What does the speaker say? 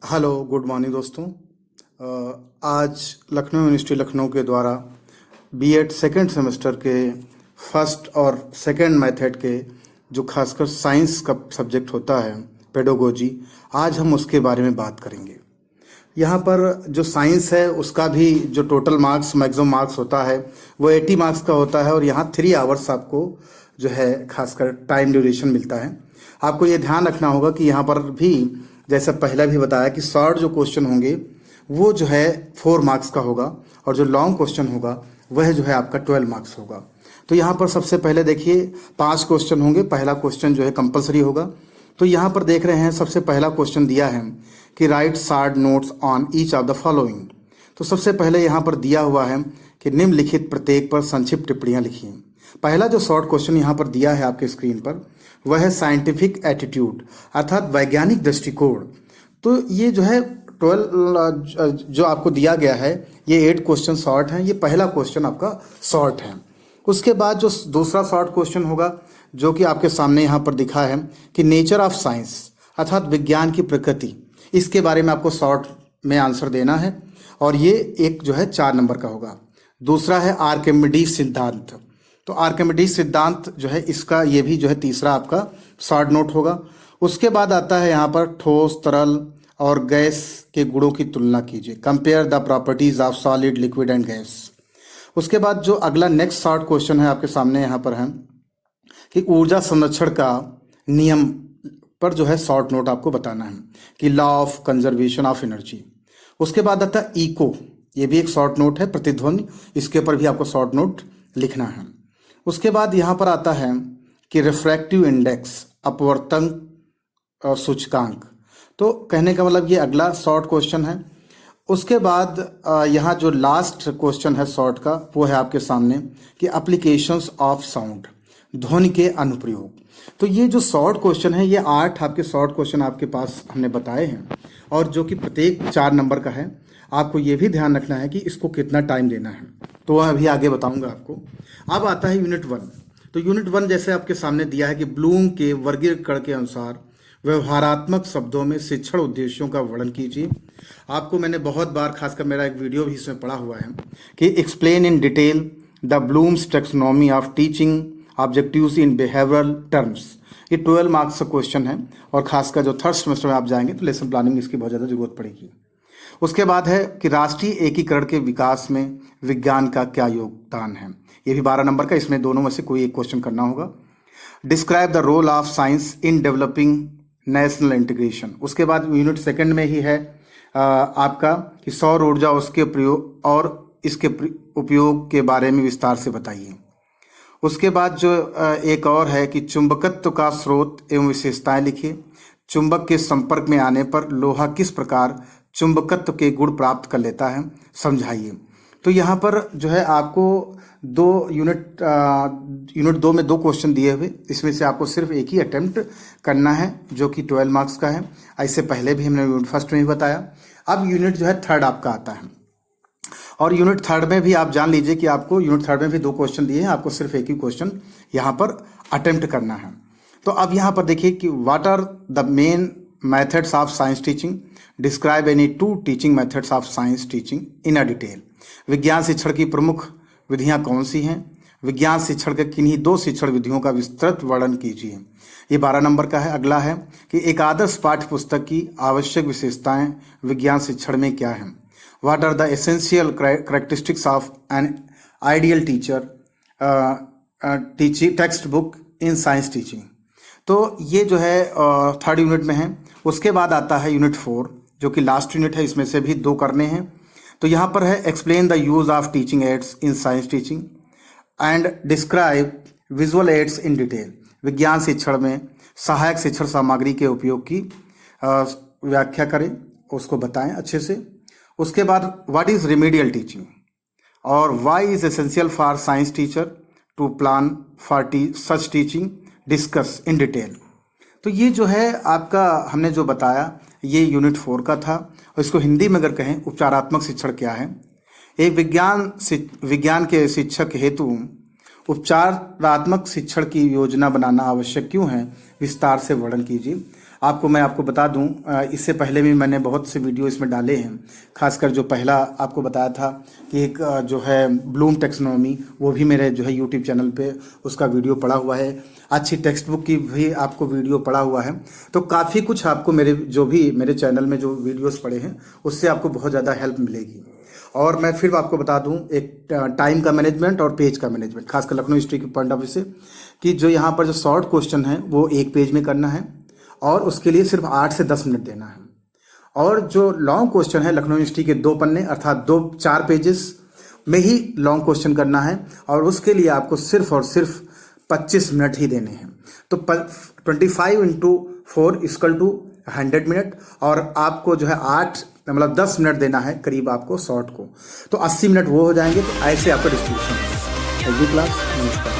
Hello, good morning दोस्तों। आज Lucknow university Lucknow के द्वारा बीएड सेकेंड सेमेस्टर के फर्स्ट और सेकेंड मेथड के जो खासकर साइंस का सब्जेक्ट होता है, पेडागोजी, आज हम उसके बारे में बात करेंगे। यहाँ पर जो साइंस है उसका भी जो टोटल मार्क्स मैक्सिमम मार्क्स होता है वो 80 मार्क्स का होता है और यहाँ 3 आवर्स आपको जो है खासकर टाइम ड्यूरेशन मिलता है। आपको ये ध्यान रखना होगा कि यहाँ पर भी जैसा पहले भी बताया कि शॉर्ट जो क्वेश्चन होंगे वो जो है 4 मार्क्स का होगा और जो लॉन्ग क्वेश्चन होगा वह जो है आपका 12 मार्क्स होगा। तो यहाँ पर सबसे पहले देखिए 5 क्वेश्चन होंगे। पहला क्वेश्चन जो है कंपलसरी होगा। तो यहाँ पर देख रहे हैं सबसे पहला क्वेश्चन दिया है कि right short notes on each of the following. तो सबसे पहले यहाँ पर दिया हुआ है कि निम्नलिखित प्रत्येक पर संक्षिप्त टिप्पणियाँ लिखिए। पहला जो शॉर्ट क्वेश्चन यहाँ पर दिया है आपके स्क्रीन पर वह है साइंटिफिक एटीट्यूड अर्थात वैज्ञानिक दृष्टिकोण। तो ये जो है 12 जो आपको दिया गया है ये 8 क्वेश्चन शॉर्ट हैं। ये पहला क्वेश्चन आपका शॉर्ट है। उसके बाद जो दूसरा शॉर्ट क्वेश्चन होगा जो कि आपके सामने यहाँ पर दिखा है कि नेचर ऑफ साइंस अर्थात विज्ञान की प्रकृति, इसके बारे में आपको शॉर्ट में आंसर देना है और ये एक जो है 4 नंबर का होगा। दूसरा है आर्किमिडीज सिद्धांत। तो आर्किमिडीज सिद्धांत जो है इसका ये भी जो है तीसरा आपका शॉर्ट नोट होगा। उसके बाद आता है यहाँ पर ठोस, तरल और गैस के गुणों की तुलना कीजिए। Compare the properties of solid, liquid and gas. उसके बाद जो अगला नेक्स्ट शॉर्ट क्वेश्चन है आपके सामने यहाँ पर है कि ऊर्जा संरक्षण का नियम पर जो है शॉर्ट नोट आपको बताना है कि law of conservation of energy. उसके बाद आता है इको, ये भी एक शॉर्ट नोट है, प्रतिध्वनि, इसके ऊपर भी आपको शॉर्ट नोट लिखना है। उसके बाद यहाँ पर आता है कि रिफ्रैक्टिव इंडेक्स, अपवर्तन सूचकांक। तो कहने का मतलब ये अगला शॉर्ट क्वेश्चन है। उसके बाद यहाँ जो लास्ट क्वेश्चन है शॉर्ट का वो है आपके सामने कि एप्लीकेशंस ऑफ साउंड, ध्वनि के अनुप्रयोग। तो ये जो शॉर्ट क्वेश्चन है ये 8 आपके शॉर्ट क्वेश्चन आपके पास हमने बताए हैं और जो कि प्रत्येक 4 नंबर का है। आपको ये भी ध्यान रखना है कि इसको कितना टाइम देना है, तो वह अभी आगे बताऊंगा आपको। अब आता है यूनिट 1। तो यूनिट 1 जैसे आपके सामने दिया है कि ब्लूम के वर्गीकरण के अनुसार व्यवहारात्मक शब्दों में शिक्षण उद्देश्यों का वर्णन कीजिए। आपको मैंने बहुत बार, खासकर मेरा एक वीडियो भी इसमें पड़ा हुआ है कि explain in detail the blooms taxonomy of teaching objectives in behavioural terms. ये 12 मार्क्स का क्वेश्चन है और खासकर जो थर्ड सेमेस्टर में आप जाएंगे तो लेसन प्लानिंग में इसकी बहुत ज़्यादा जरूरत पड़ेगी। उसके बाद है कि राष्ट्रीय एकीकरण के विकास में विज्ञान का क्या योगदान है। ये भी 12 नंबर का, इसमें दोनों में से कोई एक क्वेश्चन करना होगा। Describe the role of science in developing national integration. उसके बाद यूनिट 2 में ही है आपका कि सौर ऊर्जा, उसके प्रयोग और इसके उपयोग के बारे में विस्तार से बताइए। उसके बाद जो एक और है कि चुंबकत्व का स्रोत एवं विशेषताएं लिखिए। चुंबक के संपर्क में आने पर लोहा किस प्रकार चुंबकत्व के गुण प्राप्त कर लेता है, समझाइए। तो यहाँ पर जो है आपको यूनिट 2 में 2 क्वेश्चन दिए हुए, इसमें से आपको सिर्फ एक ही अटेम्प्ट करना है जो कि 12 मार्क्स का है। ऐसे पहले भी हमने यूनिट 1 में ही बताया। अब यूनिट जो है 3 आपका आता है और यूनिट 3 में भी आप जान लीजिए कि आपको यूनिट 3 में भी 2 क्वेश्चन दिए हैं, आपको सिर्फ एक ही क्वेश्चन यहाँ पर अटेम्प्ट करना है। तो अब यहाँ पर देखिए कि what are the main methods of science teaching, describe any 2 teaching methods of science teaching in a detail. विज्ञान शिक्षण की प्रमुख विधियाँ कौन सी हैं? विज्ञान शिक्षण के किन्हीं 2 शिक्षण विधियों का विस्तृत वर्णन कीजिए। ये 12 नंबर का है। अगला है कि एक आदर्श पाठ्य पुस्तक की आवश्यक विशेषताएं विज्ञान शिक्षण में क्या हैं। What are the essential characteristics of an ideal teacher teaching textbook in science teaching। तो ये जो है 3rd यूनिट में है। उसके बाद आता है यूनिट 4 जो कि लास्ट यूनिट है, इसमें से भी 2 करने हैं। तो यहाँ पर है explain the use of teaching ads in science teaching and describe visual aids in detail. विज्ञान शिक्षण में सहायक शिक्षण सामग्री के उपयोग की व्याख्या करें, उसको बताएं अच्छे से। उसके बाद व्हाट इज रिमीडियल टीचिंग और why is essential for science teacher to plan for such teaching, discuss in detail. तो ये जो है आपका हमने जो बताया ये यूनिट 4 का था और इसको हिंदी में अगर कहें उपचारात्मक शिक्षण क्या है। एक विज्ञान के शिक्षक हेतु उपचारात्मक शिक्षण की योजना बनाना आवश्यक क्यों है, विस्तार से वर्णन कीजिए। मैं आपको बता दूं, इससे पहले भी मैंने बहुत से वीडियो इसमें डाले हैं। खासकर जो पहला आपको बताया था कि एक जो है ब्लूम टेक्सोनॉमी, वो भी मेरे जो है यूट्यूब चैनल पे उसका वीडियो पड़ा हुआ है। अच्छी टेक्स्ट बुक की भी आपको वीडियो पड़ा हुआ है। तो काफ़ी कुछ आपको मेरे चैनल में जो वीडियोस पड़े हैं उससे आपको बहुत ज़्यादा हेल्प मिलेगी। और मैं फिर आपको बता दूं, एक टाइम का मैनेजमेंट और पेज का मैनेजमेंट, खासकर लखनऊ हिस्ट्री के पॉइंट ऑफ व्यू से, कि जो यहाँ पर जो शॉर्ट क्वेश्चन है वो एक पेज में करना है और उसके लिए सिर्फ 8 से 10 मिनट देना है। और जो लॉन्ग क्वेश्चन है लखनऊ हिस्ट्री के 2 पन्ने अर्थात 4 पेजेस में ही लॉन्ग क्वेश्चन करना है और उसके लिए आपको सिर्फ और सिर्फ 25 मिनट ही देने हैं। तो 25 इंटू 4 इक्वल टू 100 मिनट, और आपको जो है 10 मिनट देना है करीब आपको शॉर्ट को, तो 80 मिनट वो हो जाएंगे। तो ऐसे आपका डिस्ट्रीब्यूशन है। क्लास नमस्कार।